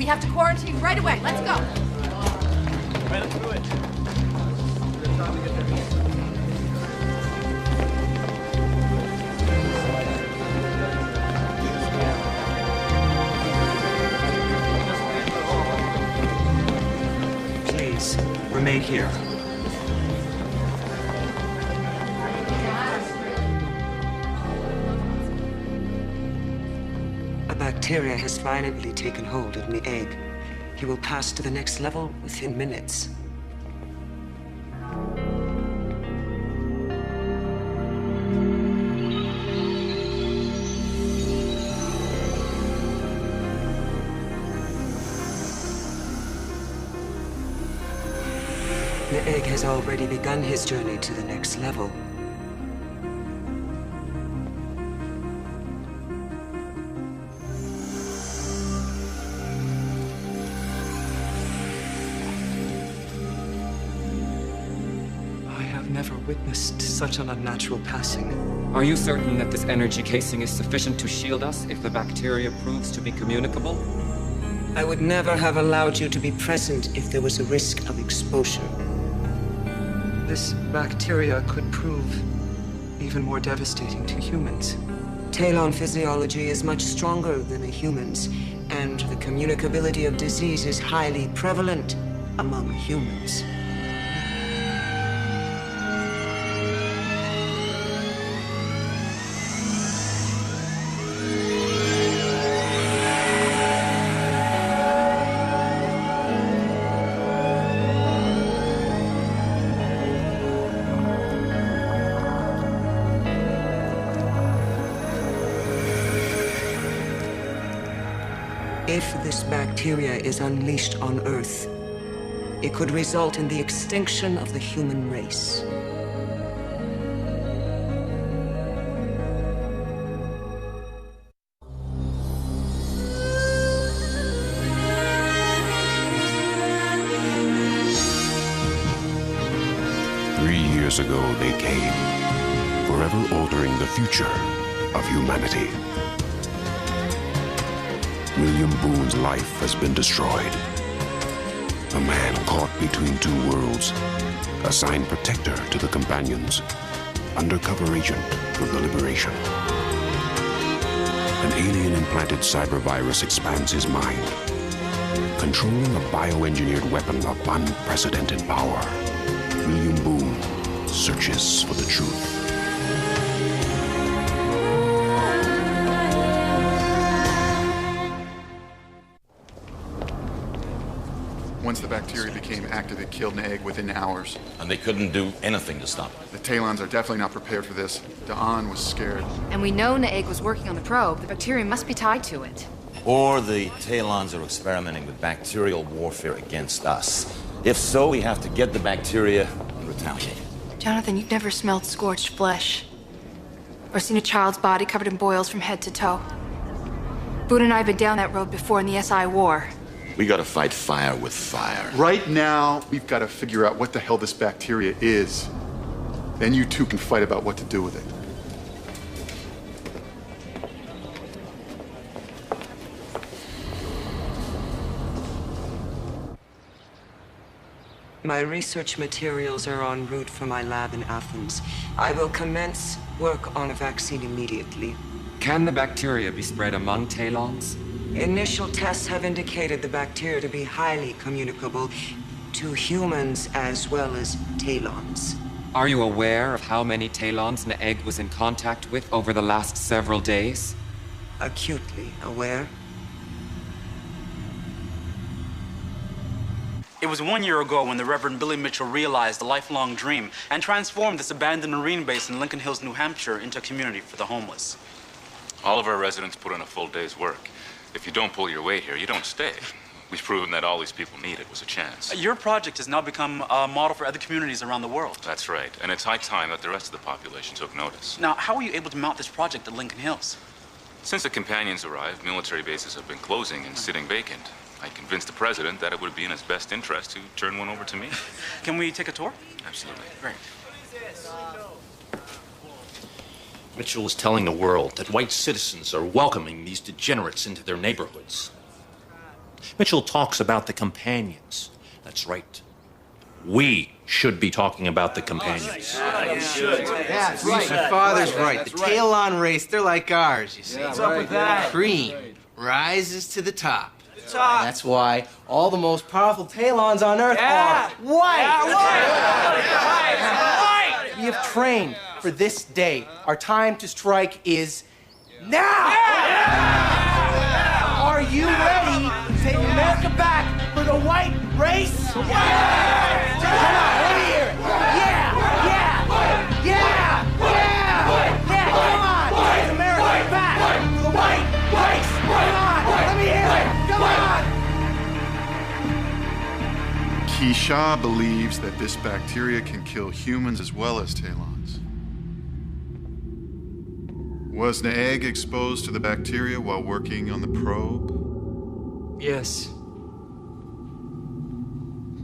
have to quarantine right away. Let's go. Right, let's do it. Please, remain here. A bacteria has violently taken hold of the egg. He will pass to the next level within minutes. The egg has already begun his journey to the next level. I have never witnessed such an unnatural passing. Are you certain that this energy casing is sufficient to shield us if the bacteria proves to be communicable? I would never have allowed you to be present if there was a risk of exposure. This bacteria could prove even more devastating to humans. Talon physiology is much stronger than a human's, and the communicability of disease is highly prevalent among humans. If this bacteria is unleashed on Earth, it could result in the extinction of the human race. Years ago, they came, forever altering the future of humanity. William Boone's life has been destroyed. A man caught between two worlds, assigned protector to the companions, undercover agent for the liberation. An alien-implanted cyber virus expands his mind, controlling a bioengineered weapon of unprecedented power. William Boone searches for the truth. Once the bacteria became active, it killed an egg within hours. And they couldn't do anything to stop it. The Talons are definitely not prepared for this. Da'an was scared. And we know Naeg was working on the probe. The bacteria must be tied to it. Or the Talons are experimenting with bacterial warfare against us. If so, we have to get the bacteria and retaliate. Jonathan, you've never smelled scorched flesh. Or seen a child's body covered in boils from head to toe. Boone and I have been down that road before in the SI War. We gotta fight fire with fire. Right now, we've got to figure out what the hell this bacteria is. Then you two can fight about what to do with it. My research materials are en route for my lab in Athens. I will commence work on a vaccine immediately. Can the bacteria be spread among Talons? Initial tests have indicated the bacteria to be highly communicable to humans as well as Talons. Are you aware of how many Talons Naeg was in contact with over the last several days? Acutely aware. It was 1 year ago when the Reverend Billy Mitchell realized the lifelong dream and transformed this abandoned Marine base in Lincoln Hills, New Hampshire into a community for the homeless. All of our residents put in a full day's work. If you don't pull your weight here, you don't stay. We've proven that all these people needed was a chance. Your project has now become a model for other communities around the world. That's right, and it's high time that the rest of the population took notice. Now, how were you able to mount this project at Lincoln Hills? Since the companions arrived, military bases have been closing and sitting vacant. I convinced the president that it would be in his best interest to turn one over to me. Can we take a tour? Absolutely. Great. Mitchell was telling the world that white citizens are welcoming these degenerates into their neighborhoods. Mitchell talks about the companions. That's right. We should be talking about the companions. Yeah, that's right. My father's right. The tail-on race, they're like ours, you see. What's up with that? Cream rises to the top. That's why all the most powerful tail-ons on Earth are white. We have trained for this day. Our time to strike is now. Are you ready to take America back for the white race? Come on, let me hear it. Come on, take America back for the white race. Come on, let me hear it. Come on. Keisha believes that this bacteria can kill humans as well as Talons. Was the egg exposed to the bacteria while working on the probe? Yes.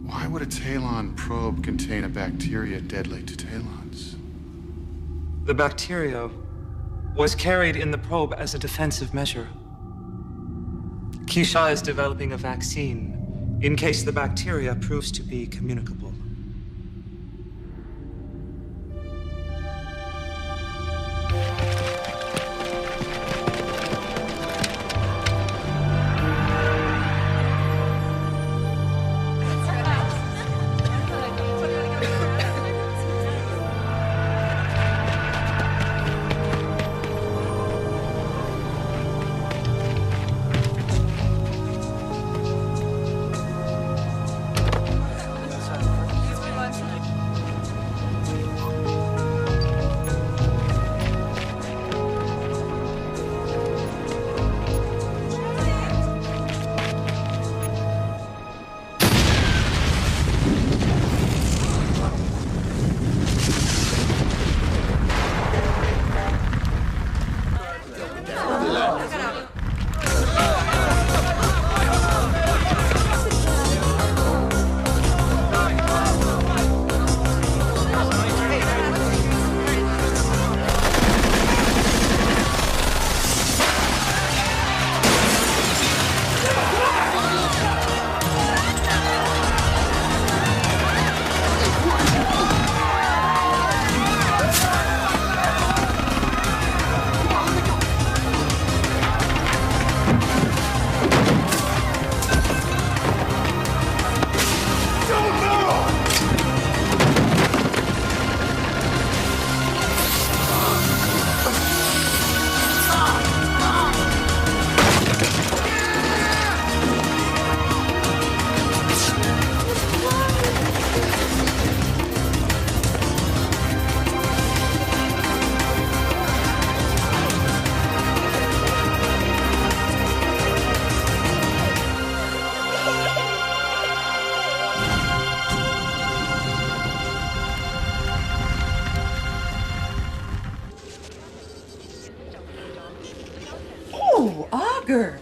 Why would a Talon probe contain a bacteria deadly to Talons? The bacteria was carried in the probe as a defensive measure. Keisha is developing a vaccine in case the bacteria proves to be communicable.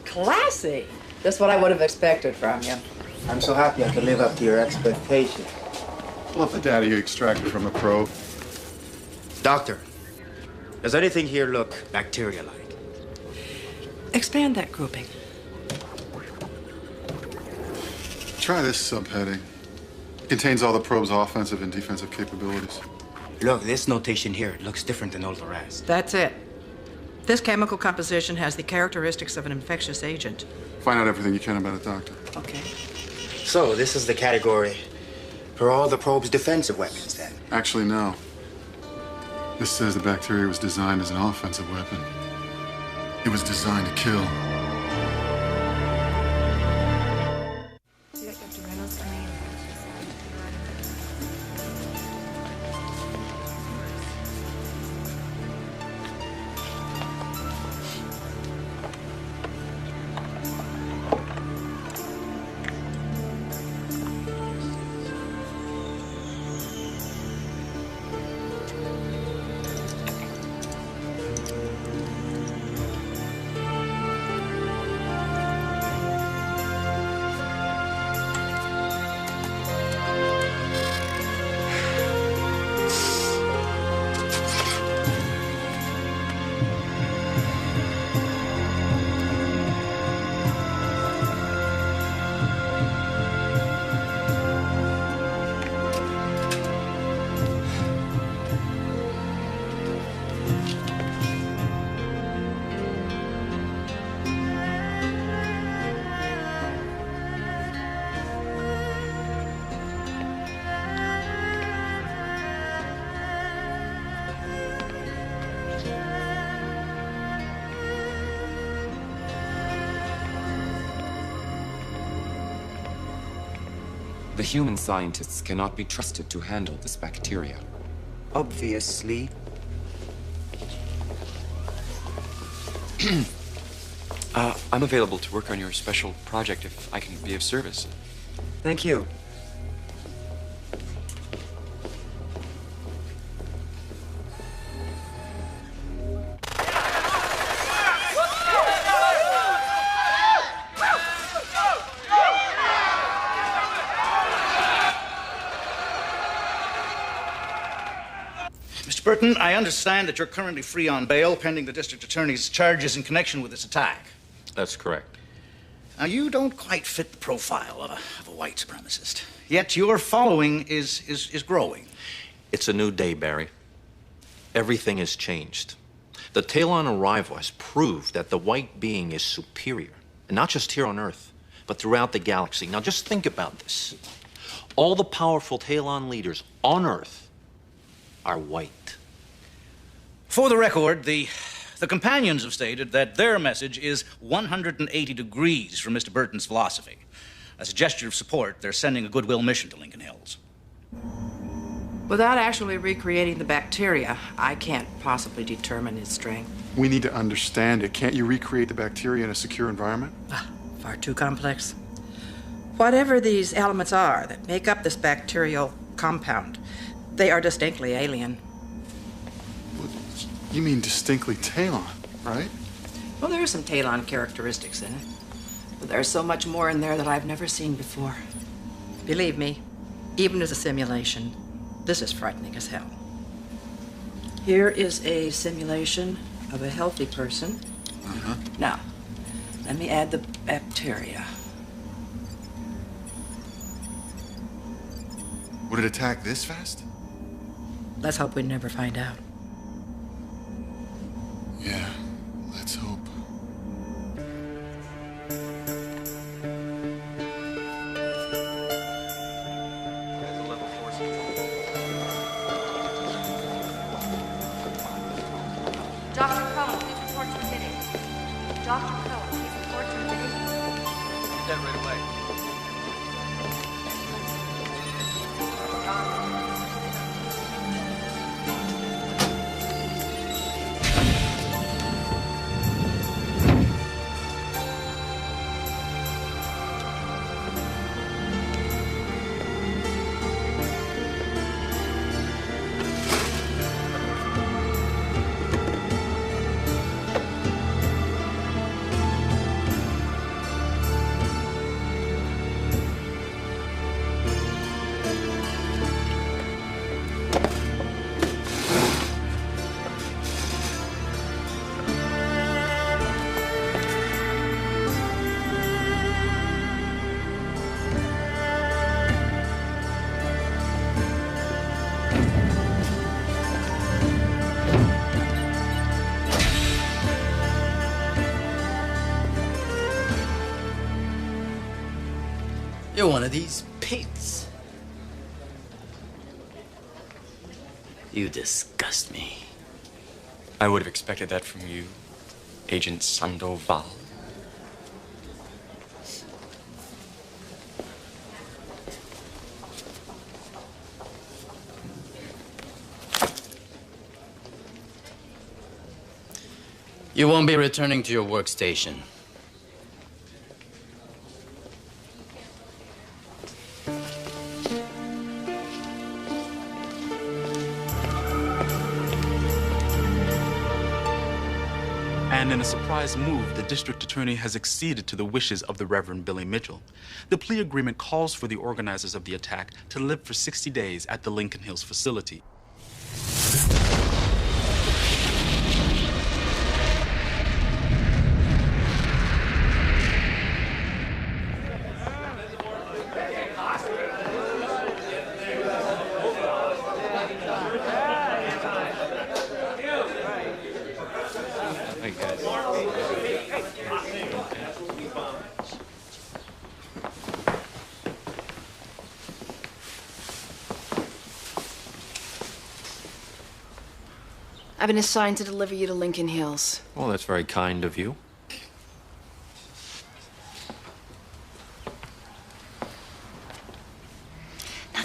Classy. That's what I would have expected from you. I'm so happy I could live up to your expectations. What the data you extracted from the probe? Doctor, does anything here look bacteria-like? Expand that grouping. Try this subheading. It contains all the probe's offensive and defensive capabilities. Look, this notation here, it looks different than all the rest. That's it. This chemical composition has the characteristics of an infectious agent. Find out everything you can about it, Doctor. Okay. So, this is the category for all the probe's defensive weapons, then? Actually, no. This says the bacteria was designed as an offensive weapon. It was designed to kill. The human scientists cannot be trusted to handle this bacteria. Obviously. I'm available to work on your special project if I can be of service. Thank you. Mr. Burton, I understand that you're currently free on bail pending the district attorney's charges in connection with this attack. That's correct. Now, you don't quite fit the profile of a white supremacist. Yet your following is growing. It's a new day, Barry. Everything has changed. The Talon arrival has proved that the white being is superior. And not just here on Earth, but throughout the galaxy. Now, just think about this. All the powerful Talon leaders on Earth are white. For the record, the companions have stated that their message is 180 degrees from Mr. Burton's philosophy. As a gesture of support, they're sending a goodwill mission to Lincoln Hills. Without actually recreating the bacteria, I can't possibly determine its strength. We need to understand it. Can't you recreate the bacteria in a secure environment? Far too complex. Whatever these elements are that make up this bacterial compound, they are distinctly alien. You mean distinctly Talon, right? Well, there are some Talon characteristics in it. But there's so much more in there that I've never seen before. Believe me, even as a simulation, this is frightening as hell. Here is a simulation of a healthy person. Now, let me add the bacteria. Would it attack this fast? Let's hope we never find out. Yeah, let's hope. Dr. Cohen, please report to admitting. Dr. Cohen, please report to admitting. Do that right away. You're one of these pigs. You disgust me. I would have expected that from you, Agent Sandoval. You won't be returning to your workstation. And in a surprise move, the district attorney has acceded to the wishes of the Reverend Billy Mitchell. The plea agreement calls for the organizers of the attack to live for 60 days at the Lincoln Hills facility. I've been assigned to deliver you to Lincoln Hills. Well, that's very kind of you.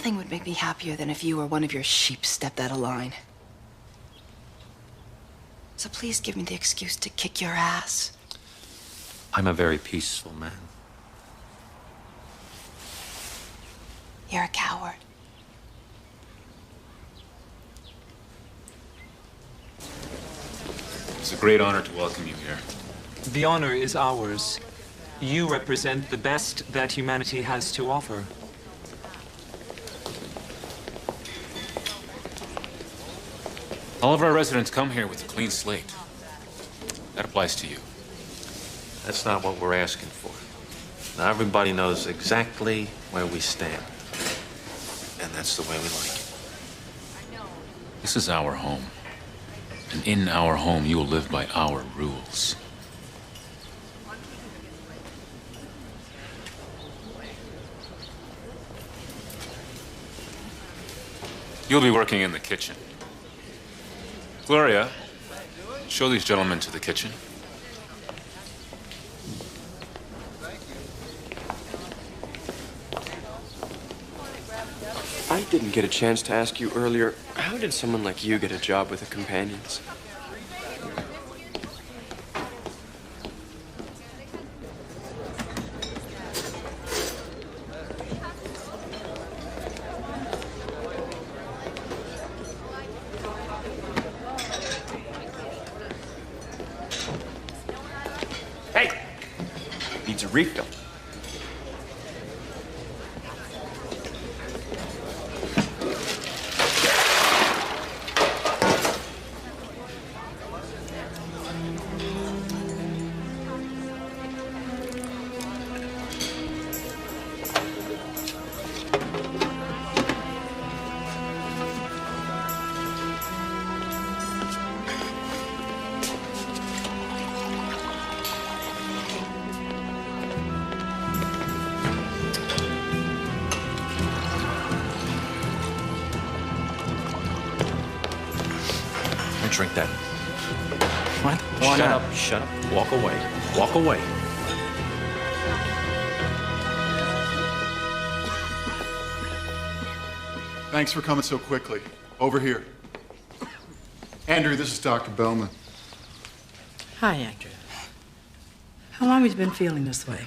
Nothing would make me happier than if you or one of your sheep stepped out of line. So please give me the excuse to kick your ass. I'm a very peaceful man. You're a coward. It's a great honor to welcome you here. The honor is ours. You represent the best that humanity has to offer. All of our residents come here with a clean slate. That applies to you. That's not what we're asking for. Now everybody knows exactly where we stand. And that's the way we like it. This is our home. And in our home, you will live by our rules. You'll be working in the kitchen. Gloria, show these gentlemen to the kitchen. I didn't get a chance to ask you earlier, how did someone like you get a job with the Companions? Hey! Needs a refill. Drink that. What? Shut up, shut up. Walk away. Walk away. Thanks for coming so quickly. Over here. Andrew, this is Dr. Bellman. Hi, Andrew. How long have you been feeling this way?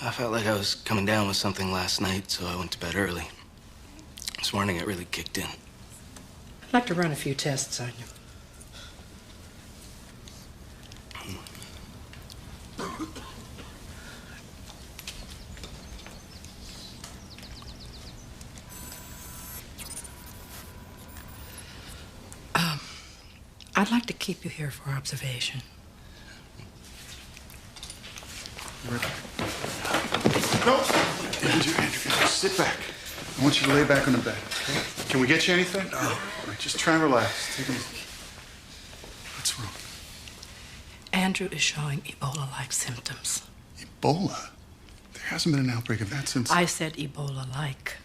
I felt like I was coming down with something last night, so I went to bed early. This morning it really kicked in. I'd like to run a few tests on you. I'd like to keep you here for observation. No! Andrew, sit back. I want you to lay back on the bed, okay? Can we get you anything? No. All right, just try and relax. Take a look. What's wrong? Andrew is showing Ebola-like symptoms. Ebola? There hasn't been an outbreak of that since... I said Ebola-like.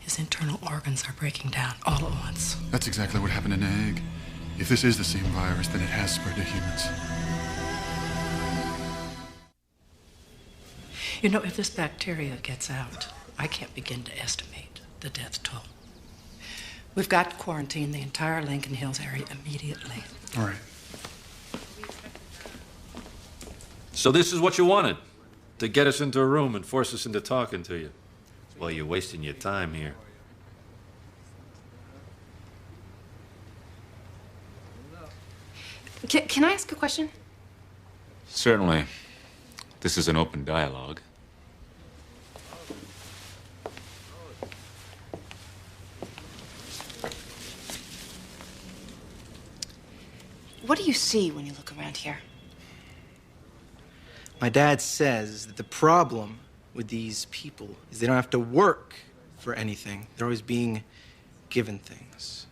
His internal organs are breaking down all at once. That's exactly what happened in Egg. If this is the same virus, then it has spread to humans. You know, if this bacteria gets out, I can't begin to estimate the death toll. We've got to quarantine the entire Lincoln Hills area immediately. All right. So this is what you wanted? To get us into a room and force us into talking to you? Well, you're wasting your time here. Can I ask a question? Certainly. This is an open dialogue. What do you see when you look around here? My dad says that the problem with these people is they don't have to work for anything. They're always being given things.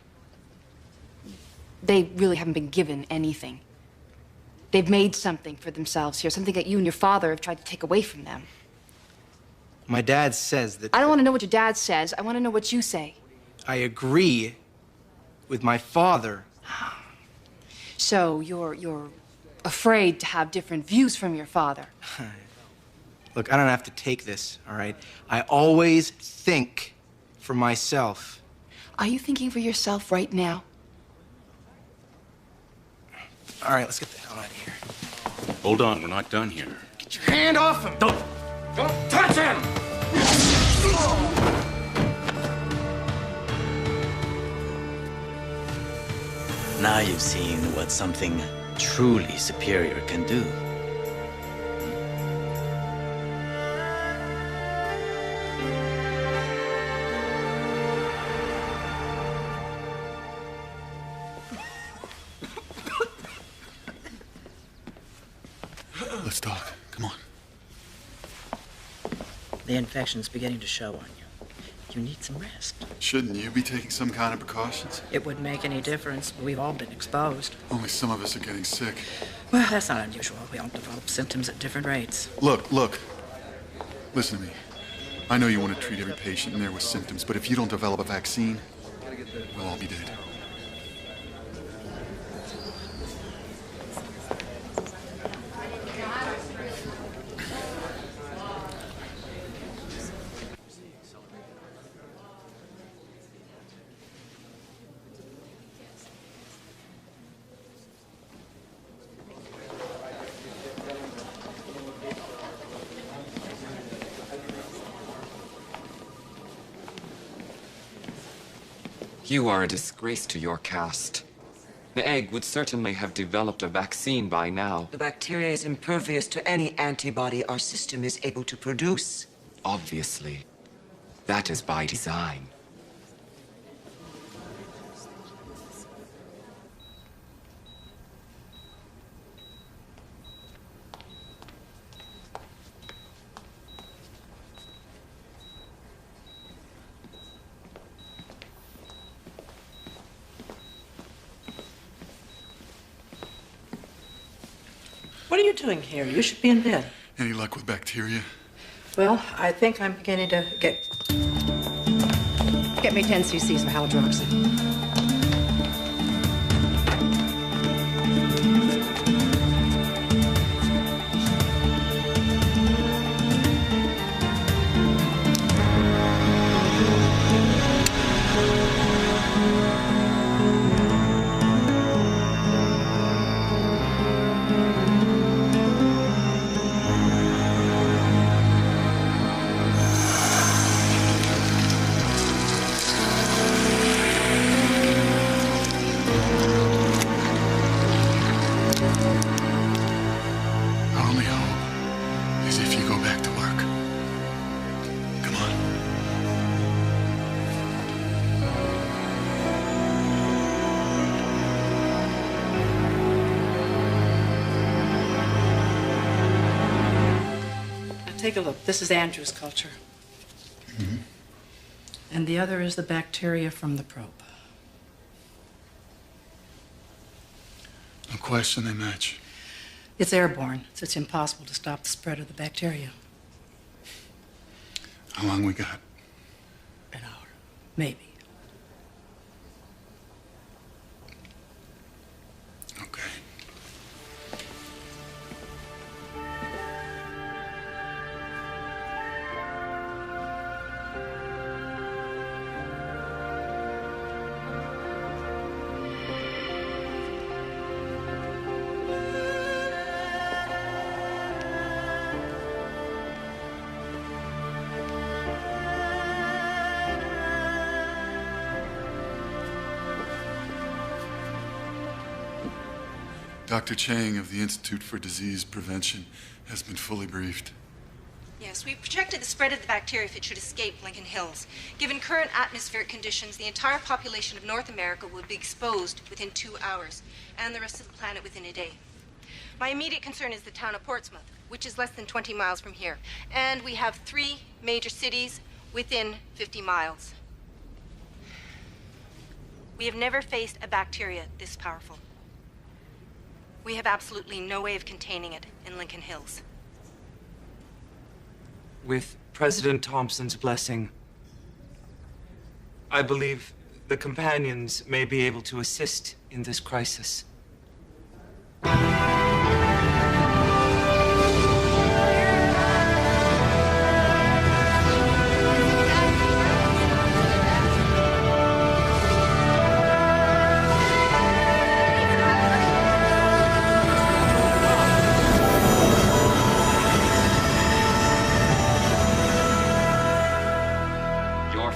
They really haven't been given anything. They've made something for themselves here, something that you and your father have tried to take away from them. My dad says that... I don't want to know what your dad says. I want to know what you say. I agree with my father. So you're afraid to have different views from your father. Look, I don't have to take this, all right? I always think for myself. Are you thinking for yourself right now? All right, let's get the hell out of here. Hold on, we're not done here. Get your hand off him! Don't touch him! Now you've seen what something truly superior can do. Let's talk. Come on. The infection's beginning to show on you. You need some rest. Shouldn't you be taking some kind of precautions? It wouldn't make any difference. We've all been exposed. Only some of us are getting sick. Well, that's not unusual. We all develop symptoms at different rates. Look. Listen to me. I know you want to treat every patient in there with symptoms, but if you don't develop a vaccine, we'll all be dead. You are a disgrace to your caste. The egg would certainly have developed a vaccine by now. The bacteria is impervious to any antibody our system is able to produce. Obviously. That is by design. What are you doing here? You should be in bed. Any luck with bacteria? Well, I think I'm beginning to get me 10 cc's of hydroxy. Take a look. This is Andrew's culture. Mm-hmm. And the other is the bacteria from the probe. No question they match. It's airborne, so it's impossible to stop the spread of the bacteria. How long we got? An hour. Maybe. Okay. Dr. Chang of the Institute for Disease Prevention has been fully briefed. Yes, we projected the spread of the bacteria if it should escape Lincoln Hills. Given current atmospheric conditions, the entire population of North America would be exposed within 2 hours, and the rest of the planet within a day. My immediate concern is the town of Portsmouth, which is less than 20 miles from here. And we have 3 major cities within 50 miles. We have never faced a bacteria this powerful. We have absolutely no way of containing it in Lincoln Hills. With President Thompson's blessing, I believe the companions may be able to assist in this crisis.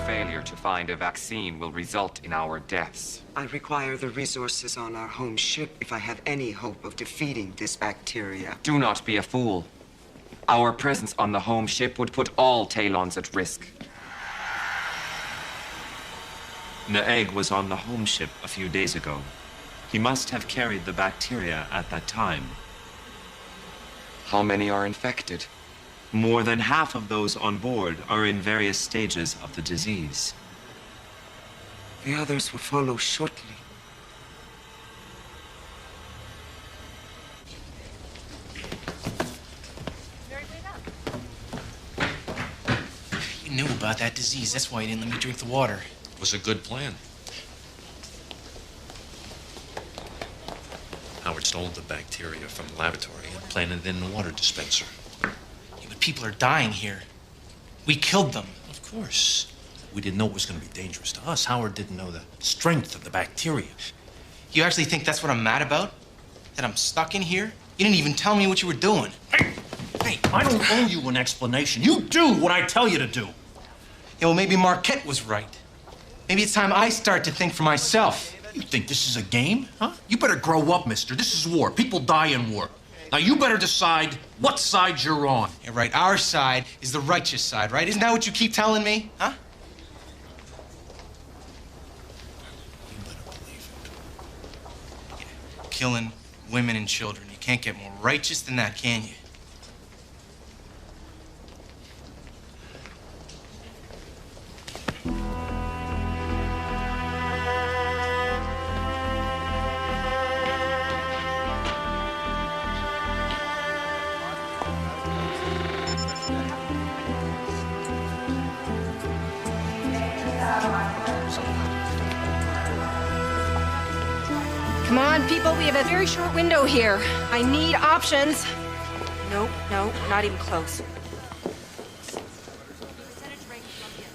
failure to find a vaccine will result in our deaths. I require the resources on our home ship if I have any hope of defeating this bacteria. Do not be a fool. Our presence on the home ship would put all Talons at risk. The egg was on the home ship a few days ago. He must have carried the bacteria at that time. How many are infected? More than half of those on board are in various stages of the disease. The others will follow shortly. You knew about that disease. That's why you didn't let me drink the water. It was a good plan. Howard stole the bacteria from the laboratory and planted it in the water dispenser. Yeah, but people are dying here. We killed them. Of course. We didn't know it was going to be dangerous to us. Howard didn't know the strength of the bacteria. You actually think that's what I'm mad about? That I'm stuck in here? You didn't even tell me what you were doing. Hey, I don't owe you an explanation. You do what I tell you to do. Yeah, well, maybe Marquette was right. Maybe it's time I start to think for myself. You think this is a game, huh? You better grow up, mister. This is war. People die in war. Now, you better decide what side you're on. Yeah, right. Our side is the righteous side, right? Isn't that what you keep telling me, huh? You better believe it. Yeah. Killing women and children. You can't get more righteous than that, can you? Come on, people, we have a very short window here. I need options. No, not even close.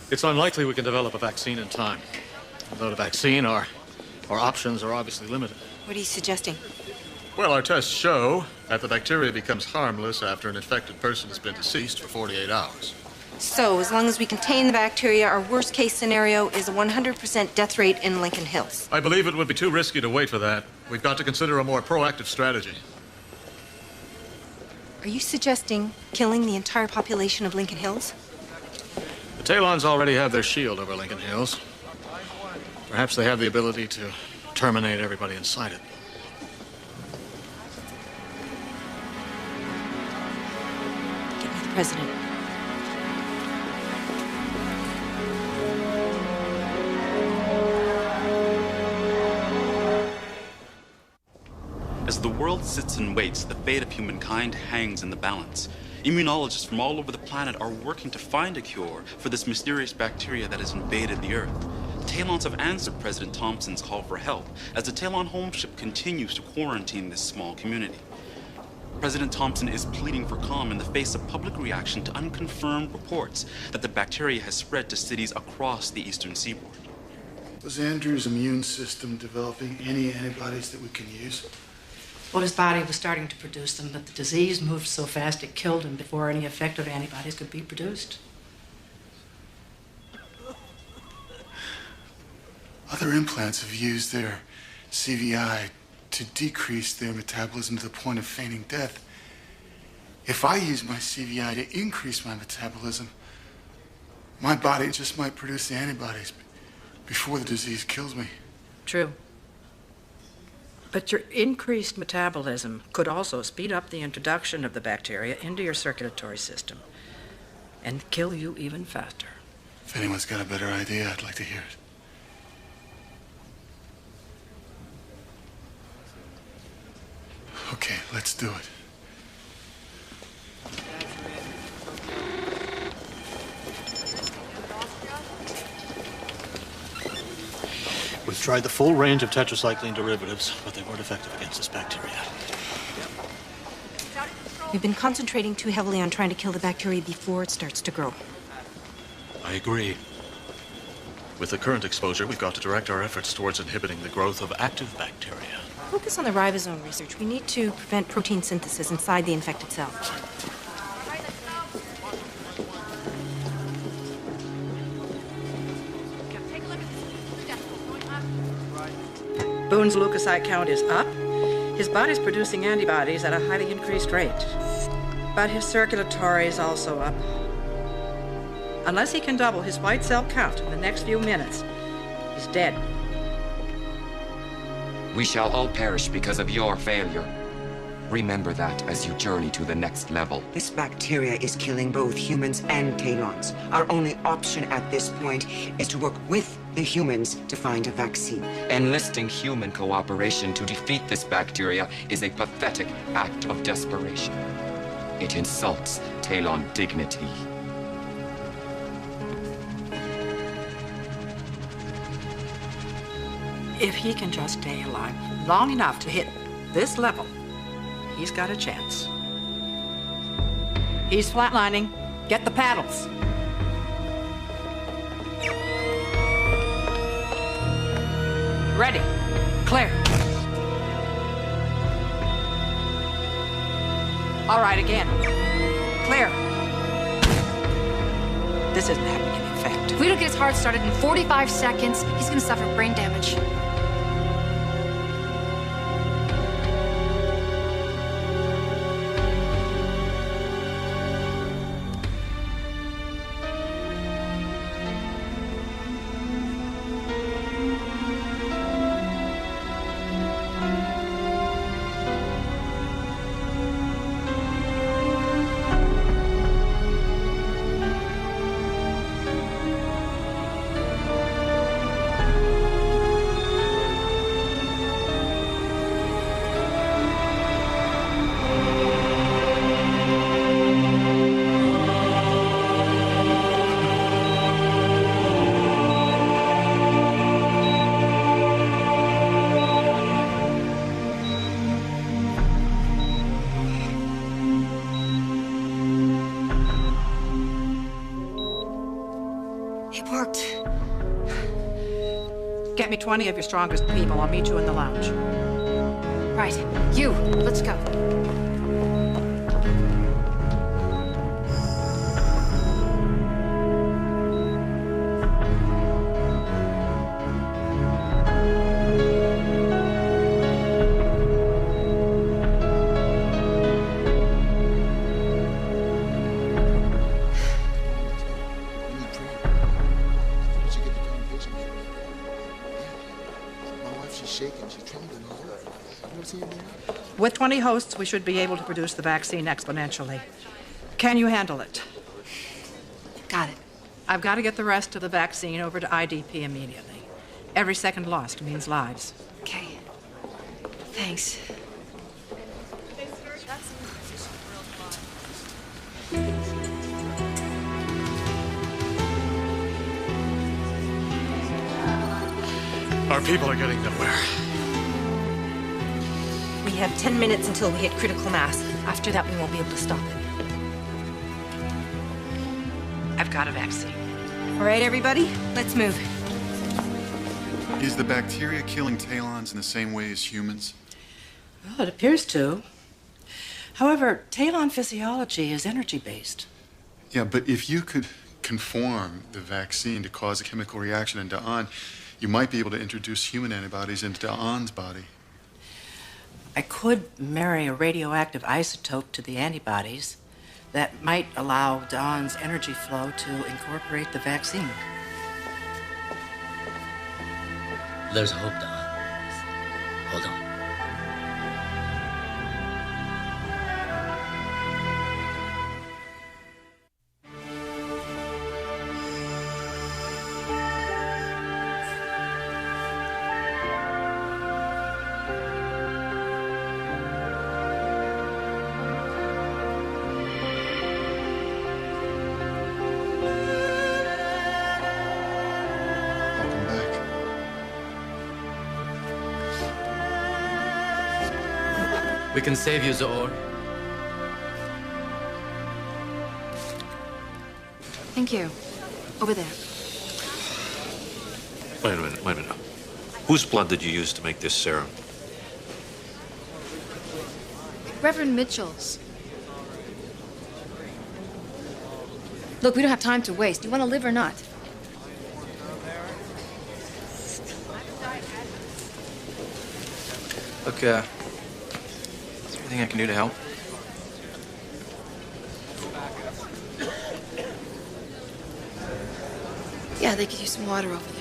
It's unlikely we can develop a vaccine in time. Without a vaccine, our options are obviously limited. What are you suggesting? Well, our tests show that the bacteria becomes harmless after an infected person has been deceased for 48 hours. So, as long as we contain the bacteria, our worst-case scenario is a 100% death rate in Lincoln Hills. I believe it would be too risky to wait for that. We've got to consider a more proactive strategy. Are you suggesting killing the entire population of Lincoln Hills? The Talons already have their shield over Lincoln Hills. Perhaps they have the ability to terminate everybody inside it. Get me the president. As the world sits and waits, the fate of humankind hangs in the balance. Immunologists from all over the planet are working to find a cure for this mysterious bacteria that has invaded the Earth. Talons have answered President Thompson's call for help as the Talon home ship continues to quarantine this small community. President Thompson is pleading for calm in the face of public reaction to unconfirmed reports that the bacteria has spread to cities across the eastern seaboard. Was Andrew's immune system developing any antibodies that we can use? Well, his body was starting to produce them, but the disease moved so fast it killed him before any effective antibodies could be produced. Other implants have used their CVI to decrease their metabolism to the point of feigning death. If I use my CVI to increase my metabolism, my body just might produce the antibodies before the disease kills me. True. But your increased metabolism could also speed up the introduction of the bacteria into your circulatory system and kill you even faster. If anyone's got a better idea, I'd like to hear it. Okay, let's do it. We've tried the full range of tetracycline derivatives, but they weren't effective against this bacteria. We've been concentrating too heavily on trying to kill the bacteria before it starts to grow. I agree. With the current exposure, we've got to direct our efforts towards inhibiting the growth of active bacteria. Focus on the ribosome research. We need to prevent protein synthesis inside the infected cell. Boone's leukocyte count is up. His body's producing antibodies at a highly increased rate. But his circulatory is also up. Unless he can double his white cell count in the next few minutes, he's dead. We shall all perish because of your failure. Remember that as you journey to the next level. This bacteria is killing both humans and Talons. Our only option at this point is to work with the humans to find a vaccine. Enlisting human cooperation to defeat this bacteria is a pathetic act of desperation. It insults Talon dignity. If he can just stay alive long enough to hit this level, he's got a chance. He's flatlining. Get the paddles. Ready. Clear. All right, again. Clear. This isn't having any effect. If we don't get his heart started in 45 seconds, he's gonna suffer brain damage. Get me 20 of your strongest people. I'll meet you in the lounge. Right. You, let's go. With 20 hosts, we should be able to produce the vaccine exponentially. Can you handle it? Got it. I've got to get the rest of the vaccine over to IDP immediately. Every second lost means lives. Okay. Thanks. Our people are getting nowhere. We have 10 minutes until we hit critical mass. After that, we won't be able to stop it. I've got a vaccine. All right, everybody, let's move. Is the bacteria killing Talons in the same way as humans? Well, it appears to. However, Talon physiology is energy-based. Yeah, but if you could conform the vaccine to cause a chemical reaction in Da'an, you might be able to introduce human antibodies into Da'an's body. I could marry a radioactive isotope to the antibodies that might allow Da'an's energy flow to incorporate the vaccine. There's hope, Dawn. Hold on. We can save you, Zoor. Thank you. Over there. Wait a minute. Whose blood did you use to make this serum? Reverend Mitchell's. Look, we don't have time to waste. Do you want to live or not? Look, is there anything I can do to help? Yeah, they could use some water over there.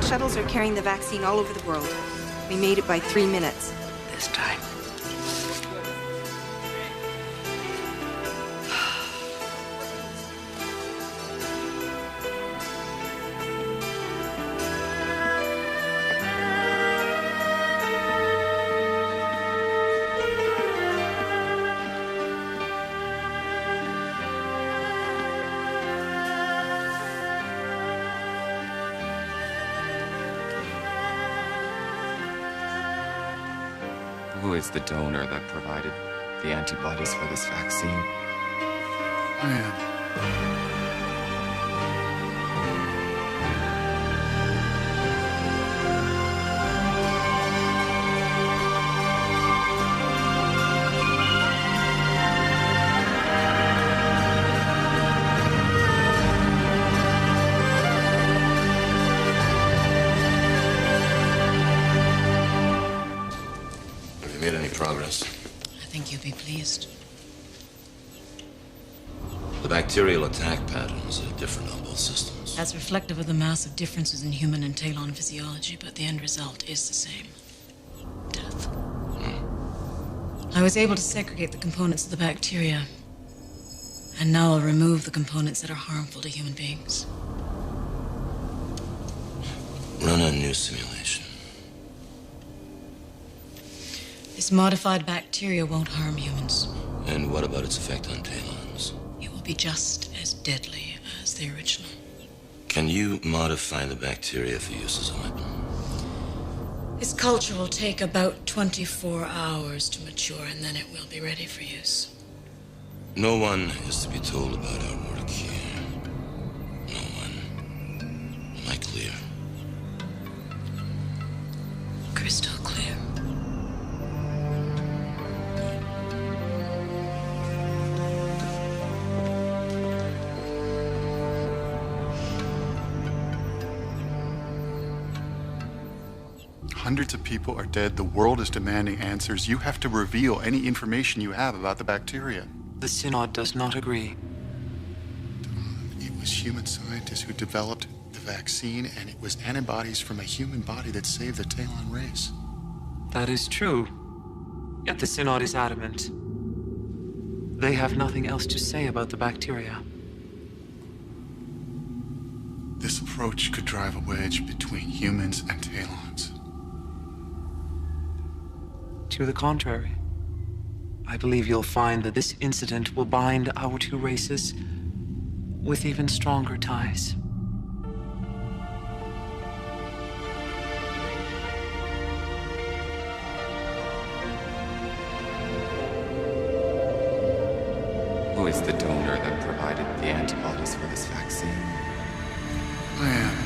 Shuttles are carrying the vaccine all over the world. We made it by 3 minutes. This time. Who is the donor that provided the antibodies for this vaccine? I am. Have you made any progress? I think you'll be pleased. The bacterial attack patterns are different on both systems. That's reflective of the massive differences in human and Talon physiology, but the end result is the same. Death. I was able to segregate the components of the bacteria, and now I'll remove the components that are harmful to human beings. Run a new simulation. This modified bacteria won't harm humans. And what about its effect on Talons? It will be just as deadly as the original. Can you modify the bacteria for use as a weapon? Its culture will take about 24 hours to mature, and then it will be ready for use. No one is to be told about our work here. No one. Am I clear? Crystal clear. Hundreds of people are dead. The world is demanding answers. You have to reveal any information you have about the bacteria. The Synod does not agree. It was human scientists who developed the vaccine, and it was antibodies from a human body that saved the Talon race. That is true. Yet the Synod is adamant. They have nothing else to say about the bacteria. This approach could drive a wedge between humans and Talons. To the contrary, I believe you'll find that this incident will bind our two races with even stronger ties. Who is the donor that provided the antibodies for this vaccine? I am.